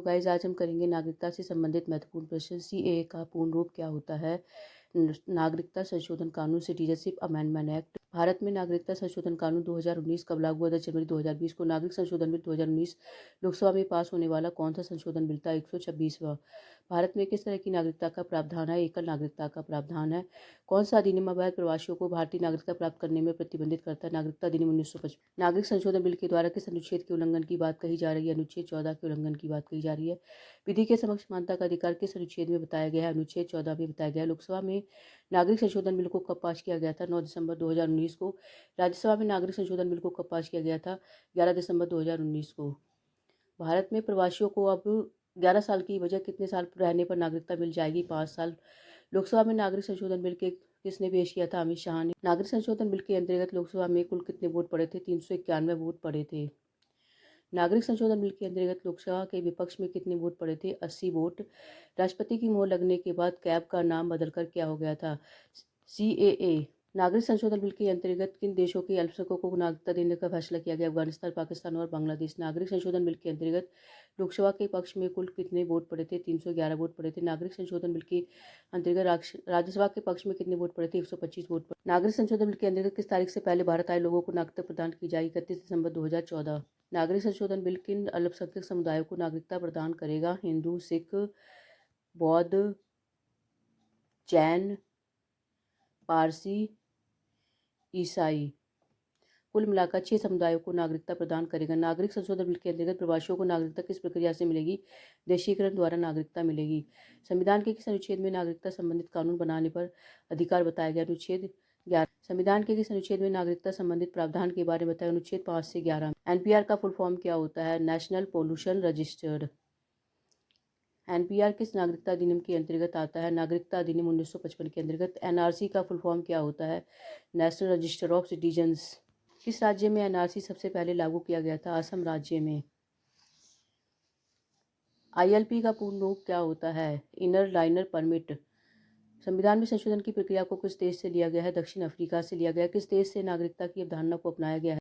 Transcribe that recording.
Guys, आज हम करेंगे नागरिकता से संबंधित महत्वपूर्ण प्रश्न। सीएए का पूर्ण रूप क्या होता है? नागरिकता संशोधन कानून, सिटीजनशिप अमेंडमेंट एक्ट। भारत में नागरिकता संशोधन कानून 2019 कब लागू हुआ था? जनवरी 2020 को। नागरिक संशोधन बिल 2019 लोकसभा में पास होने वाला कौन सा संशोधन बिल था? 126वां। भारत में किस तरह की नागरिकता का प्रावधान है? एकल नागरिकता का प्रावधान है। कौन सा अधिनियम अवैध प्रवासियों को भारतीय नागरिकता प्राप्त करने में प्रतिबंधित करता है? नागरिकता अधिनियम 1955। नागरिक संशोधन बिल के द्वारा किस अनुच्छेद के उल्लंघन की बात कही जा रही है? अनुच्छेद 14 के उल्लंघन की बात कही जा रही है। विधि के समक्ष मान्यता का अधिकार किस अनुच्छेद में बताया गया है? अनुच्छेद 14 में बताया गया है। लोकसभा में नागरिक संशोधन बिल को कब पास किया गया था? 9 दिसंबर 2019 को। राज्यसभा में नागरिक संशोधन बिल को कब पास किया गया था? 11 दिसंबर 2019 को। भारत में प्रवासियों को अब 11 साल की बजाय कितने साल रहने पर नागरिकता मिल जाएगी? 5 साल। लोकसभा में नागरिक संशोधन बिल के किसने पेश किया था? अमित शाह ने। नागरिक संशोधन बिल के अंतर्गत लोकसभा में कुल कितने वोट पड़े थे? 391 वोट पड़े थे। नागरिक संशोधन बिल के अंतर्गत लोकसभा के विपक्ष में कितने वोट पड़े थे? 80 वोट। राष्ट्रपति की मोहर लगने के बाद कैब का नाम बदलकर क्या हो गया था? सीएए। नागरिक संशोधन बिल के अंतर्गत किन देशों के अल्पसंख्यकों को नागरिकता देने का फैसला किया गया? अफगानिस्तान, पाकिस्तान और बांग्लादेश। नागरिक संशोधन बिल के अंतर्गत लोकसभा के पक्ष में कुल कितने वोट पड़े थे? 311 वोट पड़े थे। नागरिक संशोधन बिल के अंतर्गत राज्यसभा के पक्ष में कितने वोट पड़े थे? 125 वोट पड़े। नागरिक संशोधन बिल के अंतर्गत किस तारीख से पहले भारत आए लोगों को नागरिकता प्रदान की जाएगी? 31 दिसंबर 2014। नागरिक संशोधन बिल किन अल्पसंख्यक समुदायों को नागरिकता प्रदान करेगा? हिंदू, सिख, बौद्ध, जैन, पारसी, ईसाई। कुल मिलाकर 6 समुदायों को नागरिकता प्रदान करेगा। नागरिक संशोधन बिल के अंतर्गत प्रवासियों को नागरिकता किस प्रक्रिया से मिलेगी? देशीकरण द्वारा नागरिकता मिलेगी। संविधान के किस अनुच्छेद में नागरिकता संबंधित कानून बनाने पर अधिकार बताया गया? अनुच्छेद 11। संविधान के किस अनुच्छेद में नागरिकता संबंधित प्रावधान के बारे में बताया? अनुच्छेद 5 से 11। एनपीआर का फुल फॉर्म क्या होता है? National pollution registered. एनपीआर किस नागरिकता अधिनियम के अंतर्गत आता है? नागरिकता अधिनियम 1955 के अंतर्गत। एनआरसी का फुल फॉर्म क्या होता है? National register of citizens. किस राज्य में एनआरसी सबसे पहले लागू किया गया था? असम राज्य में। आईएलपी का पूर्ण रूप क्या होता है? Inner liner permit. संविधान में संशोधन की प्रक्रिया को किस देश से लिया गया है? दक्षिण अफ्रीका से लिया गया है। किस देश से नागरिकता की अवधारणा को अपनाया गया है?